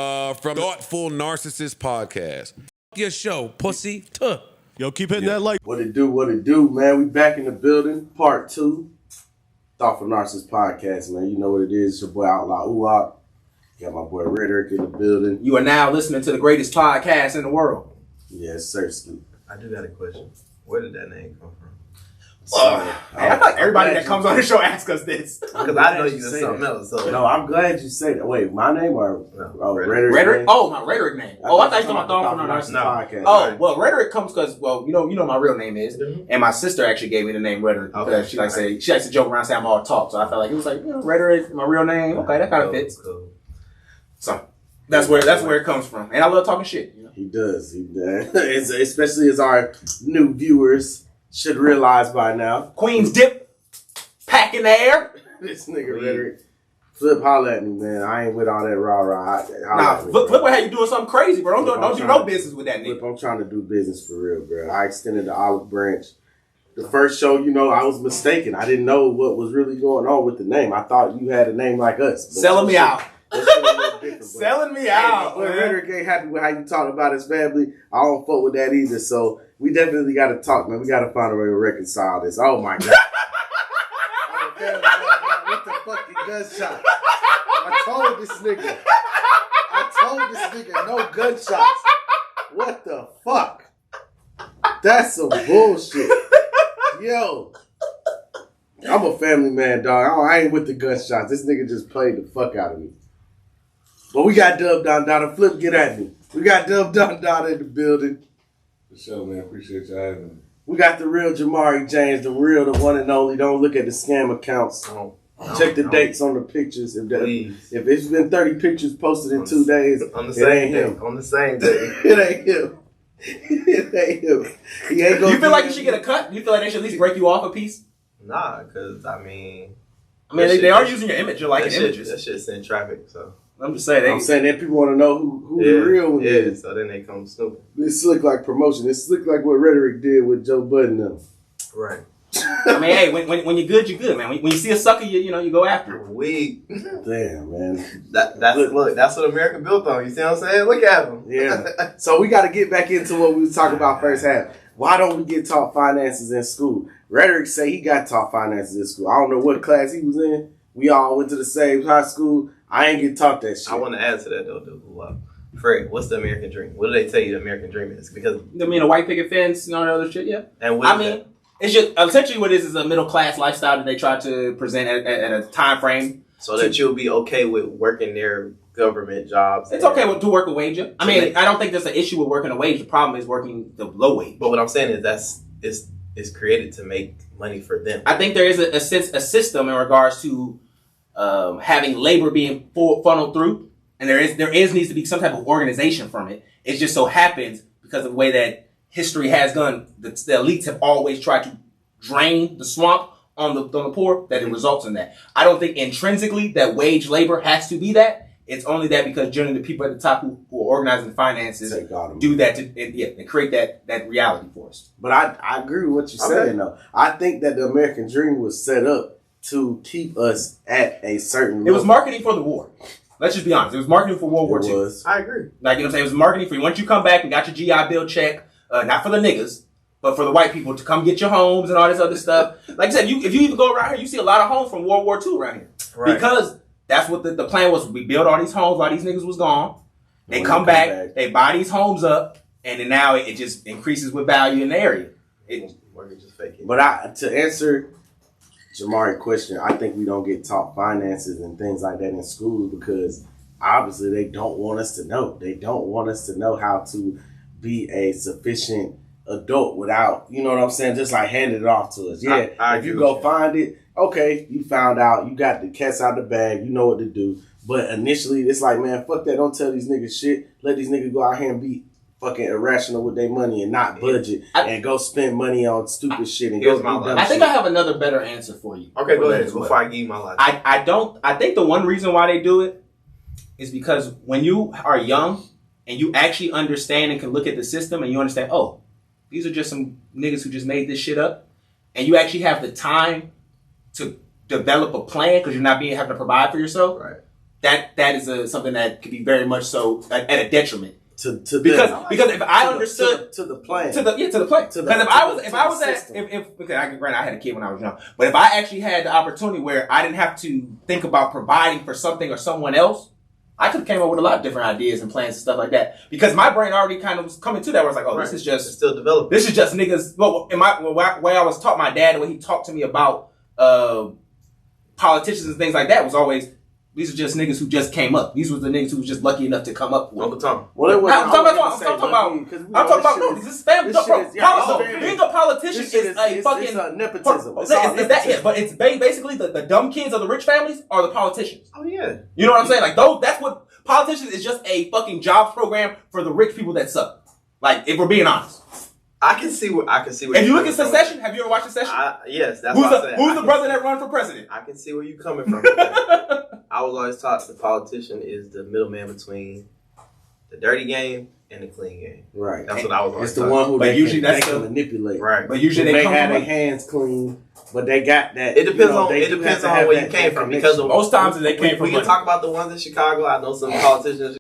From Thoughtful Narcissist Podcast. Your show, pussy. Tuh. Yo, keep hitting that like. What it do, man. We back in the building, part 2. Thoughtful Narcissist Podcast, man. You know what it is. It's your boy Outlaw Uwop. Got my boy Rhetoric in the building. You are now listening to the greatest podcast in the world. Yes, sir, Scoop. I do got a question. Where did that name come from? I feel like everybody that comes on the show asks us this. Because I know you said something else. So. No, I'm glad you said that. Wait, my name or Rhetoric? Rhetoric? Oh, my Rhetoric name. I thought you were talking about Narcissist Podcast. Oh, well, Rhetoric comes because, well, you know my real name is, and my sister actually gave me the name Rhetoric because she likes to joke around and say I'm all talk. So I felt like it was like, Rhetoric, my real name. Okay, that kind of fits. Cool. So that's where it comes from, and I love talking shit. You know? He does. Especially as our new viewers should realize by now. Queen's dip, pack in the air. This nigga Rhetoric. Flip, holla at me, man. I ain't with all that rah-rah. Flip will have you doing something crazy, bro. Don't do no business with that nigga. Flip, I'm trying to do business for real, bro. I extended the olive branch. The first show, I was mistaken. I didn't know what was really going on with the name. I thought you had a name like us. Selling me out. Selling me out. But Rhetoric ain't happy with how you talk about his family. I don't fuck with that either. So we definitely got to talk, man. We got to find a way to reconcile this. Oh my God. With the fucking gunshot. I told this nigga no gunshots. What the fuck? That's some bullshit. Yo. I'm a family man, dog. I ain't with the gunshots. This nigga just played the fuck out of me. But we got Dub Don Don. Flip, get at me. We got Dub Don Don in the building. For sure, man. Appreciate you having me. We got the real Jamari James, the one and only. Don't look at the scam accounts. Check the dates on the pictures. If it's been 30 pictures posted in 2 days, on the same day. On the same day. It ain't him. It ain't him. He ain't gonna. You feel like you should get a cut? You feel like they should at least break you off a piece? Nah, because they are using your image. You're liking images. That shit send traffic, so. I'm just saying. I'm saying that people want to know who the real one is. So then they come snooping. This look like promotion. This look like what Rhetoric did with Joe Budden now. Right. I mean, hey, when you're good, you're good, man. When you see a sucker, you go after it. Damn, man. That's what America built on. You see what I'm saying? Look at them. Yeah. So we got to get back into what we was talking about first half. Why don't we get taught finances in school? Rhetoric say he got taught finances in school. I don't know what class he was in. We all went to the same high school. I ain't get taught that shit. I want to add to that though, dude. Fred, what's the American dream? What do they tell you the American dream is? Because I mean, a white picket fence and all that other shit, yeah. And it's just essentially what it is a middle class lifestyle that they try to present at a time frame. So that you'll be okay with working their government jobs. It's okay to work a wage. I mean, I don't think there's an issue with working a wage. The problem is working the low wage. But what I'm saying is it's created to make money for them. I think there is a system in regards to having labor being funneled through, and there needs to be some type of organization from it. It just so happens because of the way that history has gone, the elites have always tried to drain the swamp on the poor, that it results in that. I don't think intrinsically that wage labor has to be that. It's only that because generally the people at the top who are organizing the finances do that and create that reality for us. But I agree with what you're saying though. I think that the American dream was set up to keep us at a certain level. It was marketing for the war. Let's just be honest. It was marketing for World War II. I agree. Like, you know what I'm saying? It was marketing for you. Once you come back and got your GI Bill check, not for the niggas, but for the white people to come get your homes and all this other stuff. Like I said, if you even go around here, you see a lot of homes from World War II around here. Right. Because that's what the plan was. We build all these homes while these niggas was gone. They come back, they buy these homes up, and then now it just increases with value in the area. But to answer Jamari's question, I think we don't get taught finances and things like that in school because obviously they don't want us to know. They don't want us to know how to be a sufficient adult without, you know what I'm saying, just like handing it off to us. Yeah, if you go find it, okay, you found out, you got the cats out the bag, you know what to do. But initially, it's like, man, fuck that. Don't tell these niggas shit. Let these niggas go out here and be fucking irrational with their money and not budget and go spend money on stupid shit and go do dumb shit. I think I have another better answer for you. Okay, go ahead before I give you my logic. I think the one reason why they do it is because when you are young and you actually understand and can look at the system and you understand, oh, these are just some niggas who just made this shit up, and you actually have the time to develop a plan because you're not having to provide for yourself. Right. that is something that could be very much so at a detriment. Because if I understood to the plan to the plan, because if I was I had a kid when I was young, but if I actually had the opportunity where I didn't have to think about providing for something or someone else, I could have came up with a lot of different ideas and plans and stuff like that. Because my brain already kind of was coming to that where it's like, oh, this is just it's still developing. This is just niggas. Well, in my way I was taught, my dad, the way he talked to me about politicians and things like that was always, these are just niggas who just came up. These were the niggas who was just lucky enough to come up with. Uncle Tom. I'm talking about no, this is family. Being a politician is a fucking it's nepotism. But it's basically the dumb kids of the rich families are the politicians. Oh yeah. You know what I'm saying? Like that's what politicians is, just a fucking jobs program for the rich people that suck. Like, if we're being honest. I can see what. If you look at Succession, have you ever watched Succession? Yes, that's what I said. Who's the brother that run for president? I can see where you're coming from. I was always taught the politician is the middleman between the dirty game and the clean game. Right. That's what I was always It's the one who they can manipulate. Right. But usually they have their hands clean, but they got that. It depends on where you came from. Because most times they came from. We can talk about the ones in Chicago. I know some politicians.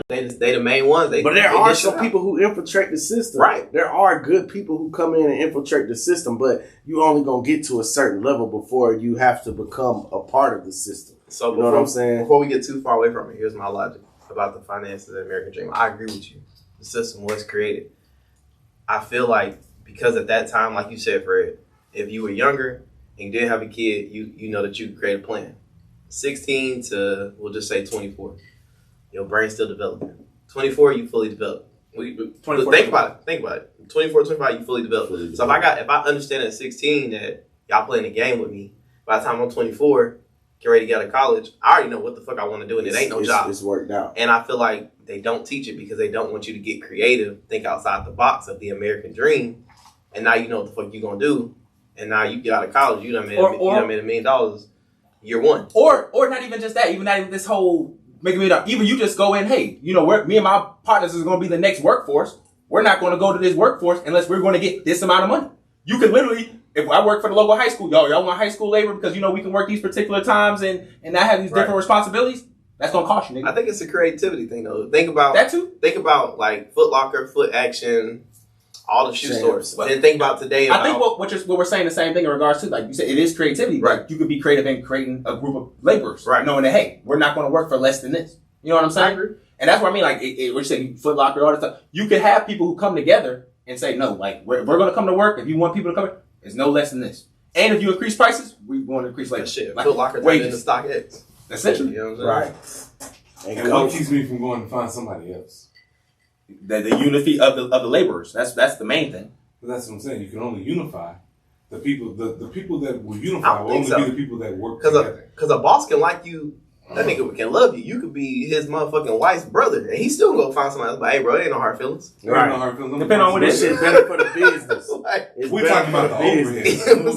They the main ones. But there are some people who infiltrate the system. Right. There are good people who come in and infiltrate the system, but you only gonna get to a certain level before you have to become a part of the system. So you know what I'm saying? Before we get too far away from it, here's my logic about the finances of the American dream. I agree with you. The system was created. I feel like because at that time, like you said, Fred, if you were younger and you didn't have a kid, you know that you could create a plan. 16 to, we'll just say 24. Your brain's still developing. 24, you fully developed. Think about it. 24, 25, you fully developed. So if I understand at 16 that y'all playing a game with me, by the time I'm 24, get ready to get out of college, I already know what the fuck I want to do, and it ain't no job. It's worked out. And I feel like they don't teach it because they don't want you to get creative, think outside the box of the American dream, and now you know what the fuck you gonna do, and now you get out of college, you done made $1 million year one. Or not even just that, even not even this whole making it up. Even you just go in, hey, you know, me and my partners is going to be the next workforce. We're not going to go to this workforce unless we're going to get this amount of money. You can literally, if I work for the local high school, y'all want high school labor because, you know, we can work these particular times and not have these different responsibilities. That's going to cost you, nigga. I think it's a creativity thing, though. Think about that too. Think about like Foot Locker, Foot Action, all the shoe stores. But then think about today. I think what we're saying the same thing in regards to, like you said, it is creativity. Right. But you could be creative in creating a group of laborers. Right. Knowing that, hey, we're not going to work for less than this. You know what I'm saying? I agree. And that's what I mean. Like, what you said, Foot Locker, all this stuff. You could have people who come together and say, no, like, we're going to come to work. If you want people to come in, it's no less than this. And if you increase prices, we want to increase labor. Shit, like, Foot Locker turned into StockX. Essentially. You know what I'm saying? Right. And what keeps me from going to find somebody else? The unity of the laborers. That's the main thing. But that's what I'm saying. You can only unify the people. The people that will unify will only be the people that work together. Because a boss can like you. That nigga can love you. You could be his motherfucking wife's brother, and he's still gonna find somebody else. But hey, bro, it ain't no hard feelings. Right. No hard feelings. Depending on what this shit better for the business. We're talking about the overhead.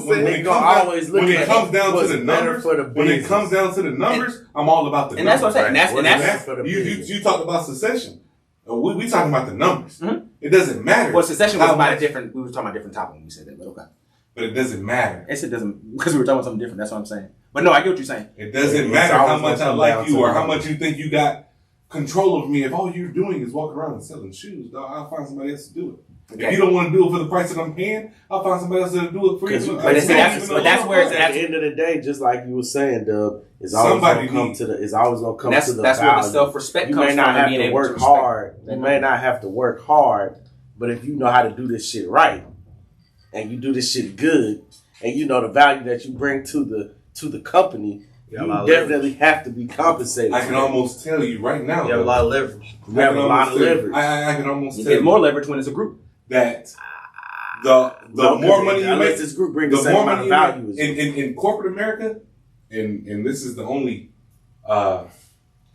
When it comes down to the numbers, I'm all about the numbers. And that's what I'm saying. That's you talked about succession. We talking about the numbers. Mm-hmm. It doesn't matter. Well, succession was about a different. We were talking about a different topic when we said that, but okay. But it doesn't matter. It doesn't, because we were talking about something different. That's what I'm saying. But no, I get what you're saying. It doesn't matter how much I like you or how much you think you got control of me. If all you're doing is walking around and selling shoes, dog, I'll find somebody else to do it. Okay. If you don't want to do it for the price that I'm paying, I'll find somebody else to do it for you. But that's where it's at the end of the day, just like you were saying, Dub, it's always going to come to the value. That's where the self-respect comes from. You may not have to work hard. You may not have to work hard, but if you know how to do this shit right, and you do this shit good, and you know the value that you bring to the company, you definitely have to be compensated. I can almost tell you right now. You have a lot of leverage. You have a lot of leverage. I can almost tell you. More leverage when it's a group. That the more money you make, this group brings the same amount of value. In corporate America, and this is the only, and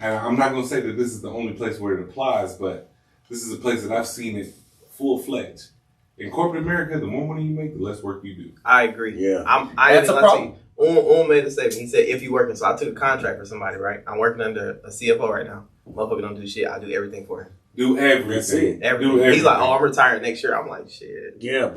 I'm not going to say that this is the only place where it applies, but this is a place that I've seen it full-fledged. In corporate America, the more money you make, the less work you do. I agree. Yeah. That's a problem. Made a statement. He said, if you're working, so I took a contract for somebody, right? I'm working under a CFO right now. Motherfucker don't do shit. I do everything for him. Do everything. Everything. He's like, oh, I'm retiring next year. I'm like, shit. Yeah.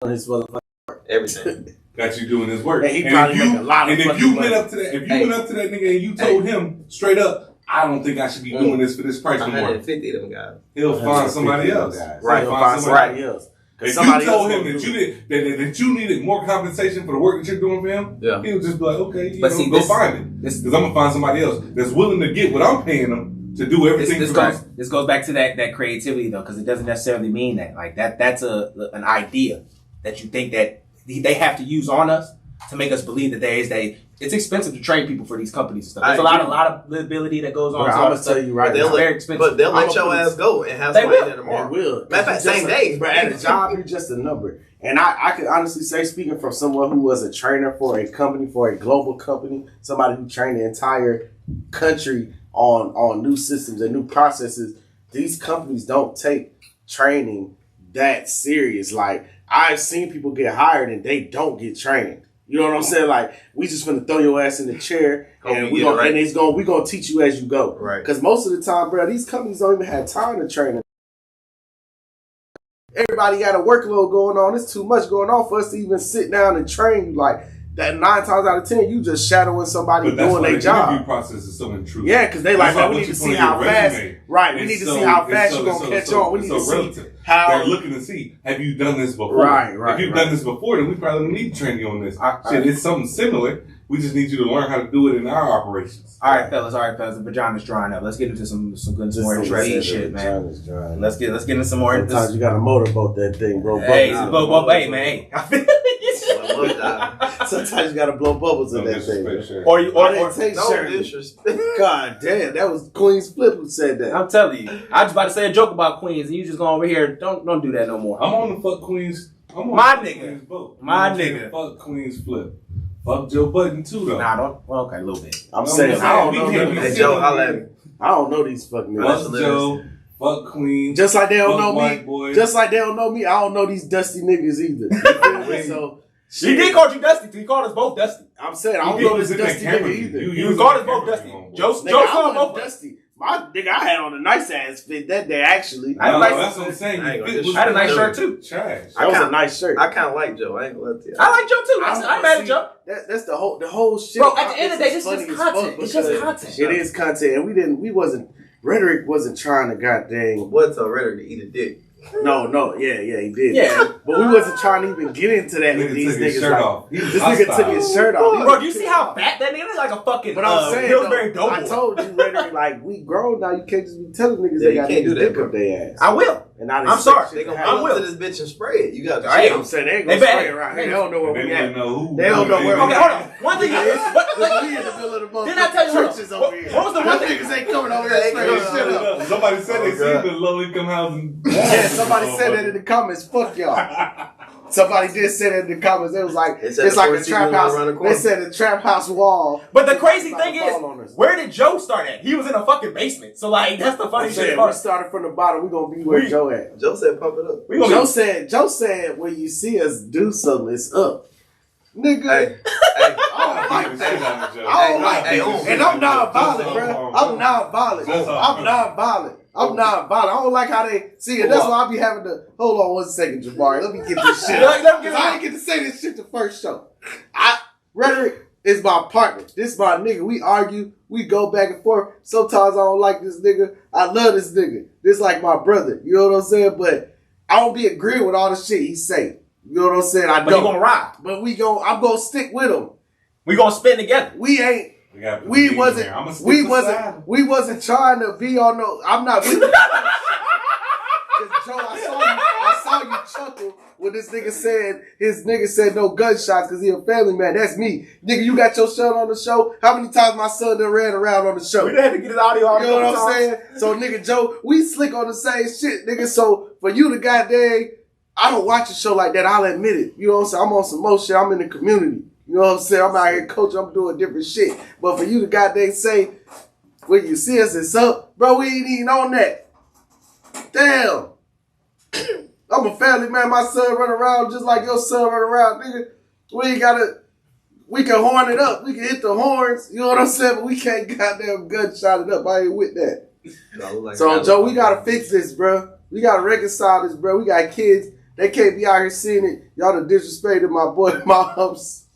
On his motherfucker. Everything. got you doing this work. And he probably make a lot of And if fucking you money. went up to that, nigga and you told him straight up, I don't think I should be doing this for this price no more. 150 of them guys. He'll find somebody else. Right, he'll find somebody else. If you told him that you needed more compensation for the work that you're doing for him, he'll just be like, okay, go find it. Because I'm gonna find somebody else that's willing to get what I'm paying them to do everything. This goes back to that creativity though, because it doesn't necessarily mean that like that's an idea that you think that they have to use on us to make us believe that it's expensive to train people for these companies and stuff. There's a lot of liability that goes on. I'm gonna tell you right now, very expensive. But they'll let your ass go and have somebody there tomorrow. They will. Matter of fact, same day. But at a job, you're just a number. And I can honestly say, speaking from someone who was a trainer for a company, for a global company, somebody who trained the entire country on new systems and new processes, these companies don't take training that serious. Like, I've seen people get hired and they don't get trained. You know what I'm saying? Like, we just finna throw your ass in the chair and we gonna teach you as you go. Right. Because most of the time, bro, these companies don't even have time to train them. Everybody got a workload going on. It's too much going on for us to even sit down and train you. Like, that 9 times out of 10, you just shadowing somebody doing their job. The interview process is so intrusive. Yeah, because they like, we need to see how fast. Right, we need to see how fast you're going to catch on. We need to see how. They're looking to see, have you done this before? Right. If you've done this before, then we probably don't need to train you on this. It's something similar. We just need you to learn how to do it in our operations. All right, fellas. The vagina's drying up. Let's get into some more interesting shit, man. Let's get into some more. Sometimes you got to motorboat that thing, bro. Hey, man. Sometimes you got to blow bubbles in that thing. Or take God damn, that was Queen's Flip who said that. I'm telling you, I was about to say a joke about Queens, and you just going over here. Don't do that no more. I'm on the fuck Queens. My nigga. My nigga. Fuck Queen's Flip. Fuck Joe Budden too, though. Nah, don't. Well, okay, a little bit. I'm saying, I don't know. Hey, Joe, holla at me. I don't know these fucking niggas. Fuck Joe. Fuck Queen. Just like they don't know me. Boy. Just like they don't know me, I don't know these dusty niggas either. You feel me? So, he did call you Dusty. He called us both Dusty. I'm saying, I don't know this dusty nigga either. You called us both Dusty. Joe called both Dusty. My nigga, I had on a nice ass fit that day, actually. That's what I'm saying. I had a nice shirt, too. Trash. That was a nice shirt. I kind of like Joe. I ain't gonna let you. I like Joe, too. I'm mad at Joe. That's the whole shit. Bro, at the end of the day, this is content. It's just content. It is content. And Rhetoric wasn't trying to goddamn. What's a Rhetoric to eat a dick? No, yeah, he did. Yeah. But we wasn't trying to even get into that with these niggas. This nigga took his shirt off. Bro, you see how fat that nigga is? Like a fucking Pillsbury Doughboy. I told you, Rhetoric, like, we grown now. You can't just be telling niggas they got to dick up their ass. I will. And I'm sorry. They gonna pull up to this bitch and spray it. You got to I'm saying they ain't gonna spray it right here. They don't know where we at. They don't know where we at. Okay, hold on. One thing is, we in the middle of the motherfucking didn't I tell you churches over here. What was the one thing? Niggas ain't coming over here spraying shit up. Somebody said they see the low income housing. Yeah, somebody said that in the comments. Fuck y'all. Somebody did say that in the comments. It was like, it's like a trap house. They said a trap house wall. But the crazy thing is, where did Joe start at? He was in a fucking basement. So, like, that's the funny shit. We started from the bottom. We're going to be where Joe at. Joe said pump it up. Joe said when you see us do something, it's up. Nigga. Hey. I don't like that. And I'm non-violent, bro. I'm non-violent. I don't like how they see it. That's why I be having to hold on 1 second, Jabari. Let me get this shit. Because I didn't get to say this shit the first show. Rhetoric is my partner. This is my nigga. We argue. We go back and forth. Sometimes I don't like this nigga. I love this nigga. This like my brother. You know what I'm saying? But I don't be agreeing with all the shit he say. You know what I'm saying? But you gonna ride. But I'm gonna stick with him. We gonna spin together. We wasn't trying to be on no. I'm not with you. Joe, I saw you chuckle when this nigga said his nigga said no gunshots because he a family man. That's me, nigga. You got your son on the show. How many times my son done ran around on the show? We had to get his audio. You know what I'm saying? So nigga, Joe, we slick on the same shit, nigga. So for you to goddamn, I don't watch a show like that. I'll admit it. You know what I'm saying? I'm on some more shit. I'm in the community. You know what I'm saying? I'm out here coaching. I'm doing different shit. But for you to goddamn say, when you see us, it's up. Bro, we ain't even on that. Damn. I'm a family man. My son run around just like your son run around, nigga. We can horn it up. We can hit the horns. You know what I'm saying? But we can't goddamn gunshot it up. I ain't with that. So, Joe, we got to fix this, bro. We got to reconcile this, bro. We got kids They can't be out here seeing it. Y'all done disrespected my boy moms.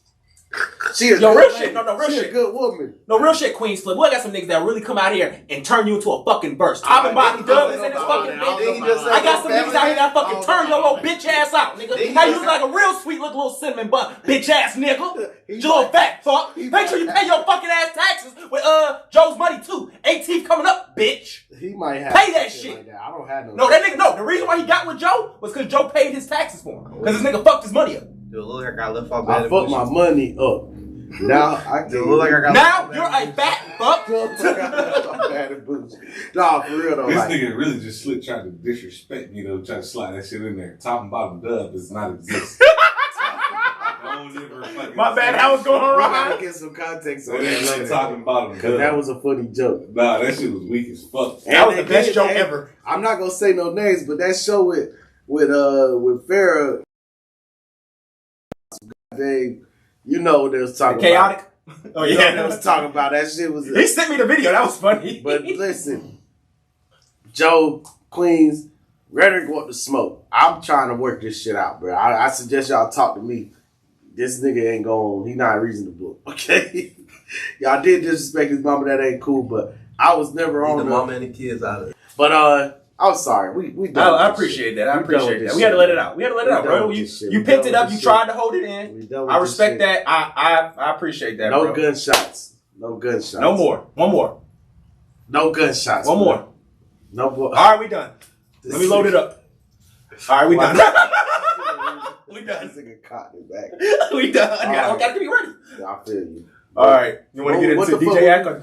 She a Yo, good real lady. shit. No, real she shit. a good woman. No, real shit, Queens Flip. We got some niggas that really come out here and turn you into a fucking burst. Top and bottom, Doug is in his fucking bitch. I got some niggas out here that fucking turn your little bitch ass out, nigga. How you look like a real sweet little cinnamon bun, bitch ass nigga. You little fat fuck. Make sure you pay your fucking ass taxes with Joe's money too. 18th coming up, bitch. He might have Pay that shit. Like that. I don't have no. No, that nigga. No, the reason why he got with Joe was because Joe paid his taxes for him. Because this nigga fucked his money up. Dude, look like I left off I bad. fucked my money up. Now I can Dude, look like I got Now you're a fat fuck. Nah, for real though. This Like, nigga really just slick trying to disrespect me, though, trying to slide that shit in there. Top and bottom dub does not exist. My bad, I was going we wrong. gotta get some context on So that that's later. top and bottom Cause dub. that was a funny joke. Nah, that shit was weak as fuck. That was And the best they joke did- ever. I'm not gonna say no names, but that show with Farrah, they, you know what they was talking Chaotic. about. Oh You know what yeah, they was talking about. That shit was. He sent me the video. That was funny. But listen, Joe, Queens, Rhetoric want to smoke. I'm trying to work this shit out, bro. I suggest y'all talk to me. This nigga ain't going, he not reasonable, okay? Y'all did disrespect his mama, that ain't cool, but I was never on the mama and the kids out of it. But I'm sorry, we done I with this appreciate shit. that. I We done appreciate with that. this We had to shit. let it out. We had to let it We out, done bro. with You this shit. you We picked done it up. with You this tried shit. to hold it in. We done with I this respect shit. that. I appreciate that, No bro. gunshots. No gunshots. No more. One more. No gunshots. One bro. more. No more. All right, we done. Let me load it up. All right, we done. We done. This nigga caught it back. We done. All Gotta be ready. I feel you. All right. You want to get What into the fuck DJ Ack?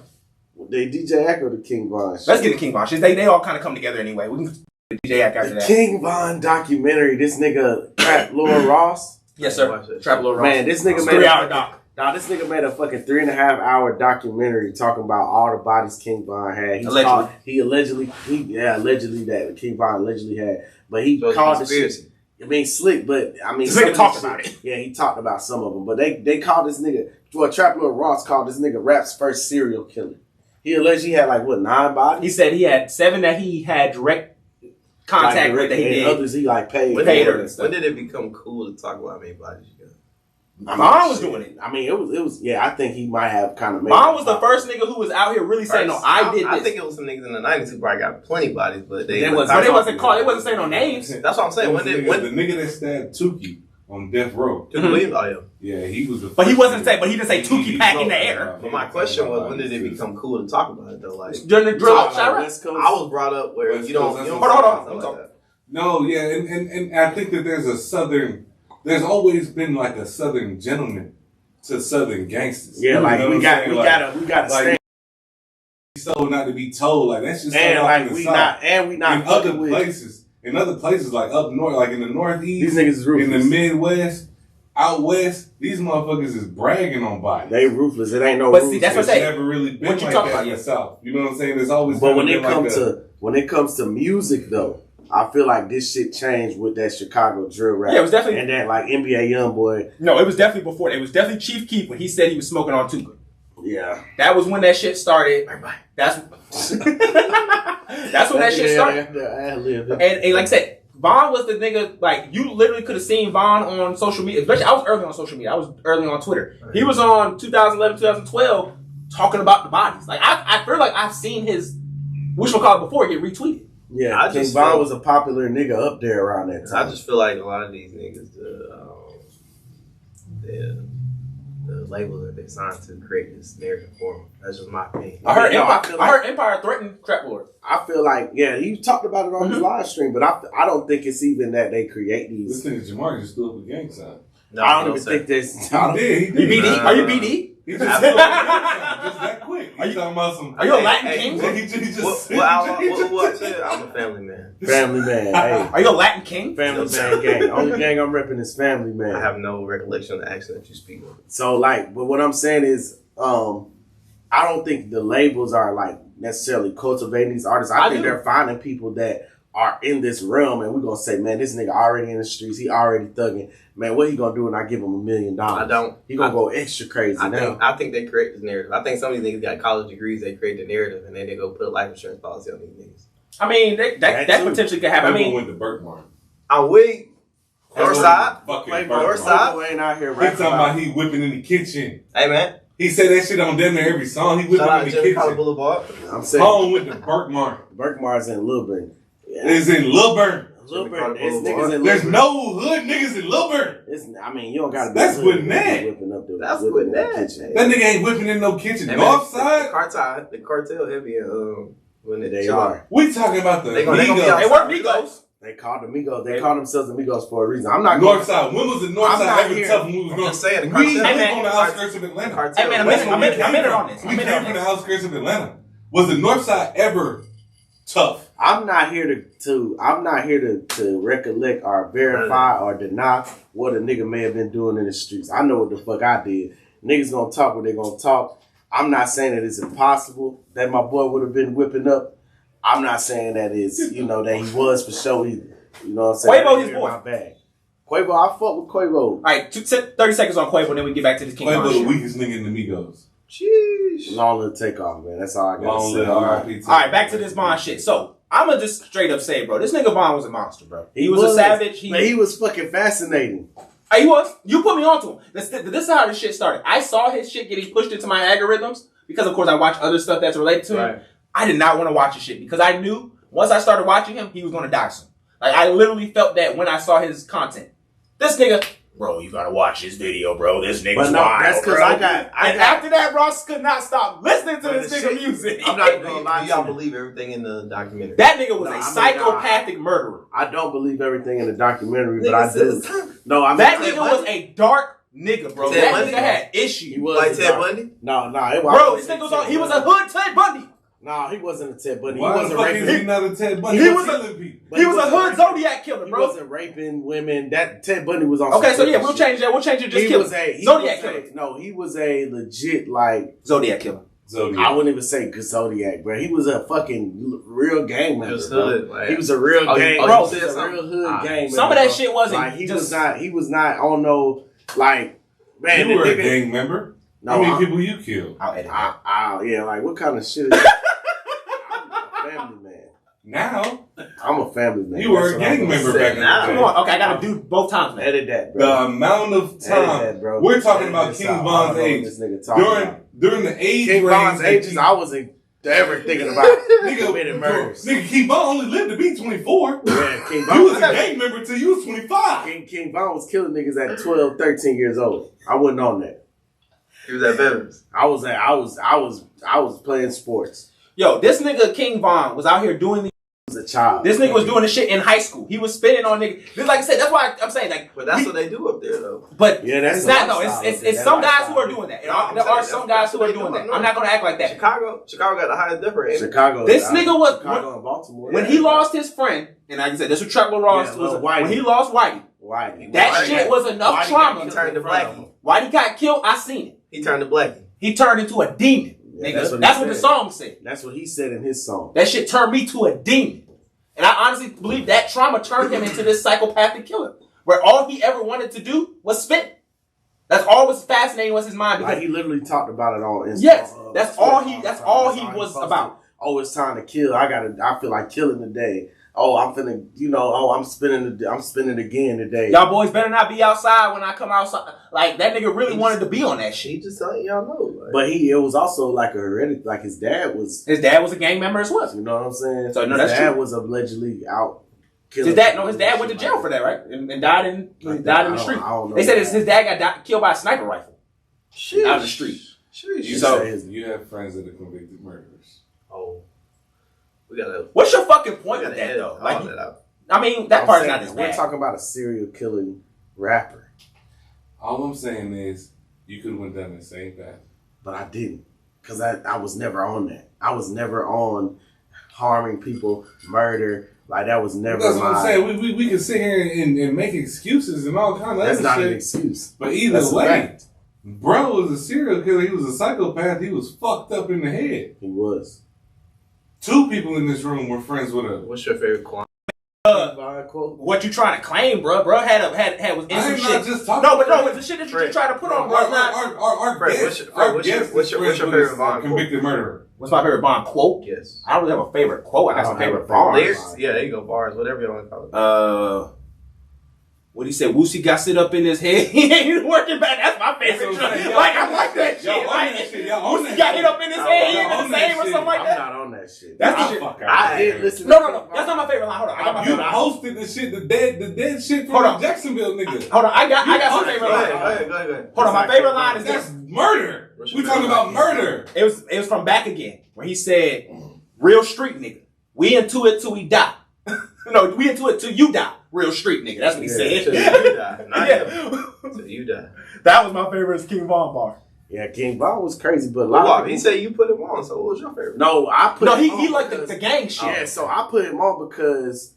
They DJ Ack or the King Von shit? Let's get the King Von shit. They all kind of come together anyway. We can get DJ Ack after The that. King Von documentary. This nigga Trap Lord Ross. Yes, sir. Trap Lil Ross. Man, this nigga made 3 a hour fucking- doc. Nah, this nigga made a fucking 3.5 hour documentary talking about all the bodies King Von had. Allegedly. Allegedly that King Von allegedly had. But he So it's called the conspiracy. shit. I mean, slick, but I mean, This some nigga of talked shit- about it. Yeah, he talked about some of them, but they called this nigga. Well, Trap Lord Ross called this nigga rap's first serial killer. He allegedly had 9 bodies. He said he had 7 that he had direct contact with that he and did. others he paid. When Paid for her and and stuff. When did it become cool to talk about how many bodies you got? Von was doing it. I mean, it was. Yeah, I think he might have kind of made. Von was the first nigga who was out here really saying, "No, I did this." I think it was some niggas in the 90s who probably got plenty bodies, but they But they wasn't called. They wasn't saying no names. That's what I'm saying. When the did nigga that stabbed Tukey on death row? Williams? Oh yeah. Yeah, he was the. But he first wasn't nigga. saying. But he didn't say Tukey pack in the air. But my question was, when did it become cool to talk about it though? Like, During the drill out Chirac. West Coast. I was brought up where West you don't. Coast, You don't hold on. talk I'm like that. No, yeah, and I think that there's a southern. There's always been a southern gentleman to southern gangsters. Yeah, You know what we I'm got saying? we gotta stand. So not to be told, that's just And something off in we the South. not in other fucking with places. In other places like up north, like in the Northeast, these niggas is in ruthless. the Midwest, out west, these motherfuckers is bragging on bodies. They ruthless. It ain't no. But see, rules. that's what It's I'm saying. never really been What you like talking that about, in yeah. the South. You know what I'm saying? There's always. But when kinda it been comes like when it comes to music though, I feel like this shit changed with that Chicago drill rap. Yeah, it was definitely- and that NBA YoungBoy. No, it was definitely before. It was definitely Chief Keef when he said he was smoking on Tuka. Yeah, That was when that shit started. That's that's when that shit started. And like I said, Von was the nigga. Like you literally could have seen Von on social media. Especially I was early on social media. I was early on Twitter. He was on 2011, 2012 talking about the bodies. Like I feel like I've seen his whatchamacallit before get retweeted. Yeah, I King just Von feel- was a popular nigga up there around that I time. just feel like a lot of these niggas, the label that they signed to create this narrative for them. That's just my opinion. I heard No, I Empire. feel I heard Empire threatened Trap Lord. I feel like he talked about it on his Mhm. live stream, but I don't think it's even that they create This these. nigga Jamar just stood up with gang sign. No, I don't no, even sir. think this. He did. You BD? Nah. Are you BD? He just stood up with gang sign, just that quick. Are you- talking about some? Are you a Latin Hey, king? He just What I said? I'm a family man. Family man, hey, Are you a Latin king? family man gang. Only gang I'm repping is family man. I have no recollection of the accent that you speak of. So but what I'm saying is, I don't think the labels are necessarily cultivating these artists. I think do. they're finding people that are in this realm, and we're gonna say, man, this nigga already in the streets, he already thugging. Man, what he gonna do when I give him $1 million? I don't. He gonna go extra crazy now. I think they create this narrative. I think some of these niggas got college degrees. They create the narrative and then they go put a life insurance policy on these niggas. I mean, that That too. potentially could happen. I mean, went to Burkmar. I'm weak. Northside. Fucking Northside. Quavo ain't out here He rapping talking about about he whipping in the kitchen. Hey man, He said that shit on damn near every song. He whipping shout out in to the Jimmy College kitchen. Boulevard. I'm saying Home with the Burkmar. Burkmar's in Lilburn. It's in Lilburn. Lilburn. Jimmy It's College niggas in There's Lilburn. no hood niggas in Lilburn. I mean, you don't gotta be That's hood Gwinnett. whipping up the That's whipping in the Gwinnett. kitchen. That nigga ain't whipping in no kitchen. Hey, man, Northside. the cartel heavy when They are. We talking about the They gonna be Migos. outside. They weren't Migos. They called the Migos. They call themselves the Migos for a reason. I'm not going. Northside. When was the I'm Northside not ever here. tough when we was I'm going? just saying, the We cartel. live Hey, man, on the outskirts of Atlanta. Cartel. Hey, man, That's I'm where we in came it from. on this. We I'm in it came on from the this. outskirts of Atlanta. Was the Northside ever tough? I'm not here to recollect or verify or deny what a nigga may have been doing in the streets. I know what the fuck I did. Niggas gonna talk what they gonna talk. I'm not saying that it's impossible that my boy would have been whipping up. I'm not saying that it's, that he was for sure either. You know what I'm saying? Quavo That his ain't in boy. my bag. Quavo, I fuck with Quavo. All right, 30 seconds on Quavo, then we get back to this King Von Quavo the shit. weakest nigga in the Migos. Sheesh. Long little takeoff, man. That's all I gotta Long say. live R.I.P. All right, back to this Von shit. So I'm gonna just straight up say, bro, this nigga Von was a monster, bro. He was a savage. But he was fucking fascinating. He was. You put me onto him. This is how this shit started. I saw his shit getting pushed into my algorithms because, of course, I watch other stuff that's related to him. I did not want to watch his shit because I knew once I started watching him, he was going to die soon. Like, I literally felt that when I saw his content. This nigga, bro, you gotta watch this video, bro. This nigga's But no, wild, that's because bro. I got. After that, bro, I could not stop listening to But this the nigga shit- music. I'm not gonna lie Do to y'all you. believe everything in the documentary? That nigga was No, a I mean, psychopathic murderer. I don't believe everything in the documentary, but Nigga I do. says- No, I mean, That Ted nigga Bundy? was a dark nigga, bro. Ted That Bundy? nigga had He issues. was Like a Ted dark- Bundy? No, Bro, this nigga was on. He was a hood Ted Bundy. No, he wasn't a Ted Bundy. He Why the wasn't fuck is he raping. not a Ted Bundy? He He was was a- killing people. But He was a wasn't hood raping- Zodiac killer, He bro. wasn't raping women. That Ted Bundy was on. Okay, some so yeah, different we'll shit. change that. We'll change it. Just He kill was a Zodiac was a- killer. No, he was a legit like. Zodiac killer. Zodiac. I wouldn't even say Zodiac, bro. He was a fucking real gang member. Just bro. hood, like- He was a real Oh, gang. you bro, he said was a something? real hood gang. Some of member, that bro. shit wasn't like he just- was not. He was not on no like. Man, You were the a nigga- gang member. No, How many I- people you killed? I'll edit that. Yeah, like what kind of shit is that? I'm a family man. Now, I'm a family man. you were That's a what I'm gang gonna member say. back in Nah. the Come day. on. Okay, I gotta do both times, man. Edit that, bro. The amount of Edit time that, bro. we're talking Edit about this King out. I Von's don't know what age this nigga talking about. during the age King range Von's that ages, King- I wasn't ever thinking about committing murders. Nigga, King Von only lived to be 24. Yeah, King You Von was a gang member till you was 25. King Von was killing niggas at 12, 13 years old. I wasn't on that. He was at Veterans. I was playing sports. Yo, this nigga King Von was out here doing the. I was a child. This nigga was doing the shit in high school. He was spitting on niggas. Just like I said, that's why I'm saying like. But that's what they do up there, though. But Yeah, that's it's the not. No, lifestyle it's of it. That some guys lifestyle. who are doing that. No, I'm There saying are some that's guys who what are they doing do. that. No. I'm not gonna act like that. Chicago got the highest difference. Chicago. This nigga was- Chicago and Baltimore. When he lost his friend, and like I said, this was Trevor Ross. Yeah, Lil Whitey. When he lost Whitey, Whitey. that Whitey shit got- was enough Whitey trauma. He turned to Blackie. Whitey got killed. I seen it. He turned to Blackie. He turned into a demon. Yeah, Nigga. that's That's what he what the said. song said. That's what he said in his song. That shit turned me to a demon. And I honestly believe that trauma turned him into this psychopathic killer. Where all he ever wanted to do was spit. That's all was fascinating was his mind. Like Because he literally talked about it on Instagram. yes, that's all he was posted. about. Oh, it's time to kill. I feel like killing today. Oh, I'm finna, I'm spinning again today. Y'all boys better not be outside when I come outside. Like that nigga really wanted to be on that shit. He just letting y'all know. Like, But it was also like a hereditary, like his dad was, His dad was a gang member as well. you know what I'm saying? So, no, his that's dad true. was allegedly out killing. His dad went to jail for that, right? And died in the street. I don't know. They said his dad got killed by a sniper rifle out in the street. sheesh. So- You have friends that are convicted murderers. Oh, we gotta. What's your fucking We point with gotta that edit though? all Like, that out. I mean, that I'm part's saying not as We're bad. talking about a serial killing rapper, All I'm saying is, you could have went down the same path. but I didn't. Because I was never on that. I was never on harming people, murder. Like, that was never That's what my... I'm saying. We can sit here and make excuses and all kind of That's other not shit. an excuse. But either That's a way, fact. bro was a serial killer. He was a psychopath. He was fucked up in the head. He was. 2 people in this room were friends with a. What's your favorite quote? What you trying to claim, bro? Bro had was in I some am shit. not just talking. No, but about no, it's the shit that you Fred. just try to put on, bro. Our, It's not- our Fred, guest, what's our your- guest what's is your friends with favorite a Von convicted murderer. What's my favorite Bond quote? Yes. I don't really have a favorite quote. I got some I don't have favorite a favorite bars. Lyrics? Yeah, there you go. Bars, whatever you want to call it. When he said Woosie got sit up in his head, he ain't working back. That's my favorite. Like I like that shit. Woosie got hit up in his head, he ain't the same or something like that. I'm not on that shit. That's the shit. I did listen. No. That's not my favorite line. Hold on. You posted the shit, the dead shit from the Jacksonville nigga. Hold on. I got some favorite line. Go ahead. Hold on. My favorite line is That's this. murder. We talking about murder. It was from Back Again where he said, "Real street nigga. We into it till we die." No, we into it till you die. Real street nigga. That's what he said. Till you die. Not him. Till you die. That was my favorite King Von bar. Yeah, King Von was crazy, but He said you put him on. So what was your favorite? No, I put. No, him he on liked because- the gang shit. Yeah, so I put him on because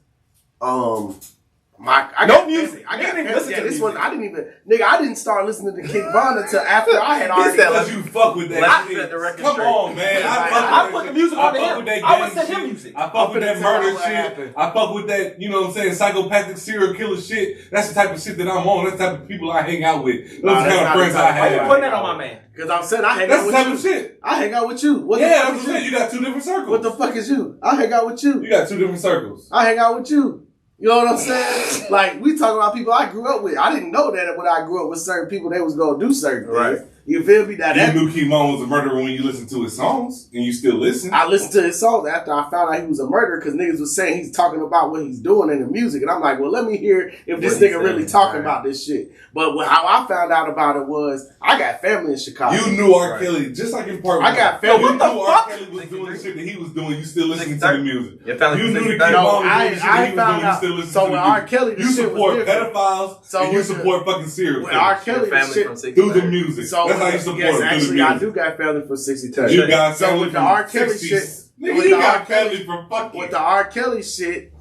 No music. I Nigga got didn't listen to this music. one. I didn't start listening to King Von until after I had already. Because you fuck with that Let's shit. set the record Come straight. on, man. I put the music on to him. I would send him shit. music. I fuck with that murder what shit. happened. I fuck with that, you know what I'm saying, psychopathic serial killer shit. That's the type of shit that I'm on. That's the type of people I hang out with. Those Nah, are the that's kind of not friends the I type of Why you have. putting that on my man? Because I'm saying I hang That's out the with type you. of shit. I hang out with you. What Yeah, the that's fuck what is I'm saying. you? You got two different circles. What the fuck is you? I hang out with you. You got two different circles. I hang out with you. You know what I'm saying? Like, we talking about people I grew up with. I didn't know that when I grew up with certain people, they was going to do certain things. Right. You feel me? Now, You that, knew King Von was a murderer when you listened to his songs, and you still listen. I listened to his songs after I found out he was a murderer because niggas was saying he's talking about what he's doing in the music. And I'm like, well, let me hear if this What he nigga really said, talking right. about this shit. But how I found out about it was I got family in Chicago. You knew R. Kelly, just like in part I one. got family. You What knew the R. fuck? Kelly was doing the shit that he was doing. You still listening to 63rd? the music. Your family You from knew the 63rd? King No, Von was doing I the shit that he was found doing. You out. still listening So to the when music. R. Kelly, You the shit was support different. pedophiles So and you with the- support fucking serial When R. killers. Your Kelly family shit. from 63rd. Through the music. So That's how you support yes, them, through the actually, music. I do got family from 63rd. You got So family with the from R. Kelly 60s. shit, Nigga, with you the got R. Kelly- family from fucking. with the R. Kelly shit,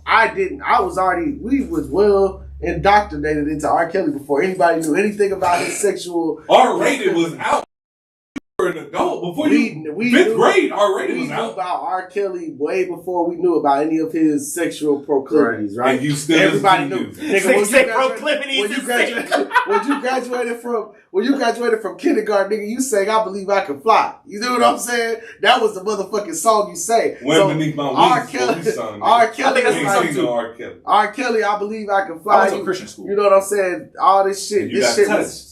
we was well indoctrinated into R. Kelly before anybody knew anything about his sexual. R-rated was out. You were an adult before We fifth knew- grade. R-rated We was knew out. about R. Kelly way before we knew about any of his sexual proclivities, right? And you still Everybody listen to knew. music. Nigga, when you proclivities when you is graduated, when you graduated from kindergarten, nigga, you sang "I Believe I Can Fly." You know what I'm saying? That was the motherfucking song you sang. Went beneath my R. wings. Kelly, before we sung, nigga. R. Kelly, I think that's We what ain't song seen too. no R. Kelly. R. Kelly, I Believe I Can Fly. I went to a Christian school. You know what I'm saying? All this shit. And you This got shit touched. was.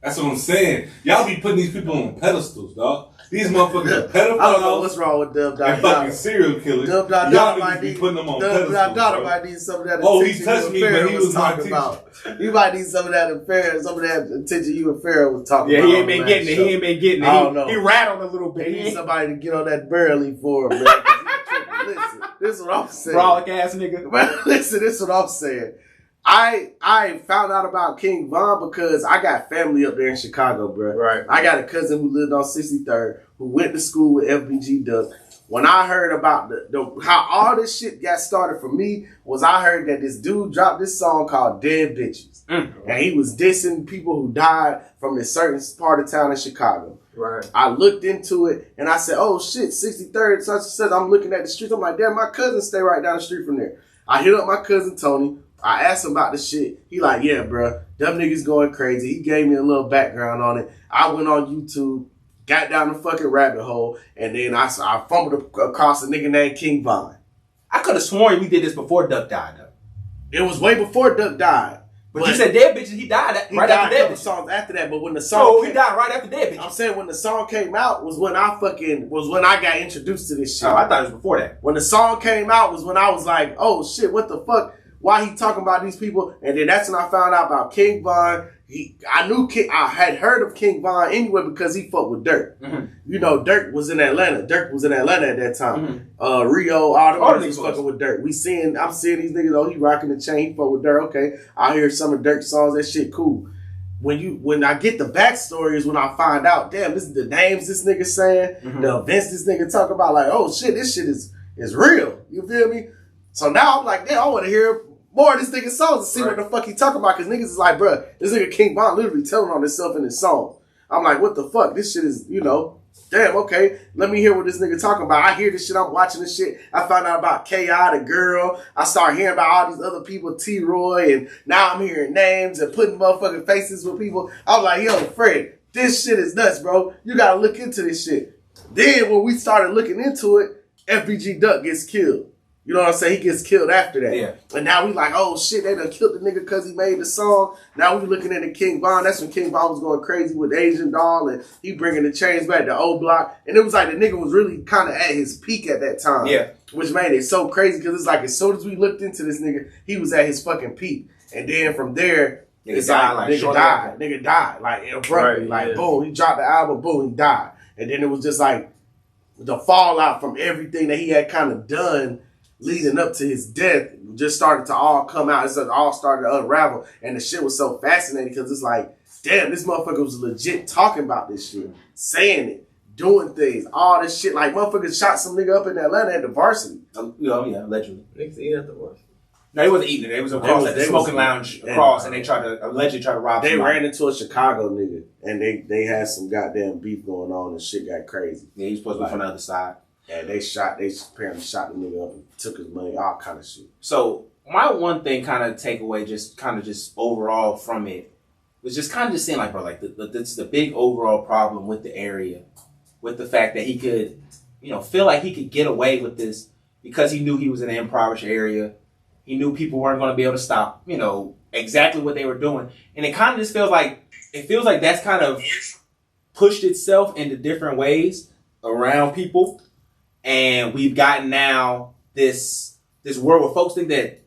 That's what I'm saying. Y'all be putting these people on pedestals, dog. These motherfuckers are I don't know pedophiles what's wrong with Dub and Dot fucking Dot. serial killers. Dub Dot Y'all Dot might niggas be need. putting them on Dub pedestals, Dot Dot bro. might need some of that Oh, he attention touched you me, and but Farrah he was was my talking teacher. about. You might need some of that attention you and Farrah was talking Yeah, about. he ain't on been the getting last it. show. He ain't been getting it. I don't know. He rattled a little bit. They He need ain't somebody to get on that barely for him, man. 'Cause he tripping. Listen, this is what I'm saying. brolic ass nigga. Man, listen, this is what I'm saying. I found out about King Von because I got family up there in Chicago, bro. Right. I got a cousin who lived on 63rd who went to school with FBG Duck. When I heard about how all this shit got started for me was I heard that this dude dropped this song called Dead Bitches. And he was dissing people who died from this certain part of town in Chicago. Right. I looked into it and I said, oh shit, 63rd, such and such. I'm looking at the streets. I'm like, damn, my cousin stay right down the street from there. I hit up my cousin Tony. I asked him about the shit. He like, yeah, bro, them niggas going crazy. He gave me a little background on it. I went on YouTube, got down the fucking rabbit hole, and then I fumbled across a nigga named King Von. I could have sworn we did this before Duck died, though. It was way before Duck died. But you said Dead Bitches, he died he right died after a Dead couple Bitches. songs after that, but when the song So he came, died right after Dead I'm Bitches. saying when the song came out was when I got introduced to this shit. Oh, I thought it was before that. When the song came out was when I was like, oh shit, what the fuck? Why he talking about these people? And then that's when I found out about King Von. I had heard of King Von anyway because he fucked with Dirk. Mm-hmm. You know, Dirk was in Atlanta. Dirk was in Atlanta at that time. Rio, all the niggas was fucking with Dirk. I'm seeing these niggas, oh, he rocking the chain, he fuck with Dirk. Okay, I hear some of Dirk's songs, that shit cool. When I get the backstory is when I find out, damn, this is the names this nigga saying, the events this nigga talk about, like, oh shit, this shit is real. You feel me? So now I'm like, damn, I want to hear more of this nigga's songs to see what the fuck he talking about. Cause niggas is like, bruh, this nigga King Von literally telling on himself in his song. I'm like, what the fuck? This shit is, damn, okay. Let me hear what this nigga talking about. I hear this shit. I'm watching this shit. I found out about K.I., the girl. I start hearing about all these other people, T-Roy, and now I'm hearing names and putting motherfucking faces with people. I'm like, yo, Fred, this shit is nuts, bro. You gotta look into this shit. Then when we started looking into it, FBG Duck gets killed. You know what I'm saying? He gets killed after that. Yeah. And now we like, oh shit, they done killed the nigga because he made the song. Now we looking at the King Von. That's when King Von was going crazy with Asian Doll and he bringing the chains back to O Block. And it was like the nigga was really kind of at his peak at that time. Yeah. Which made it so crazy because it's like as soon as we looked into this nigga, he was at his fucking peak. And then from there, it's like nigga died. Like abruptly. Boom, he dropped the album, boom, he died. And then it was just like the fallout from everything that he had kind of done leading up to his death just started to all come out. It all started to unravel. And the shit was so fascinating because it's like, damn, this motherfucker was legit talking about this shit, saying it, doing things, all this shit. Like, motherfuckers shot some nigga up in Atlanta at the Varsity. Oh, yeah, allegedly. Niggas eat at the Varsity. No, he wasn't eating it. It was across at the smoking lounge across, and they allegedly tried to rob They somebody. ran into a Chicago nigga, and they had some goddamn beef going on, and shit got crazy. Yeah, he was supposed to be from the other side. And they apparently shot the nigga up and took his money, all kind of shit. So my one thing kind of takeaway, just overall from it, was just kind of just saying like, bro, like this is the big overall problem with the area, with the fact that he could, feel like he could get away with this because he knew he was in an impoverished area. He knew people weren't going to be able to stop, exactly what they were doing. And it kind of just feels like that's kind of pushed itself into different ways around people. And we've gotten now this world where folks think that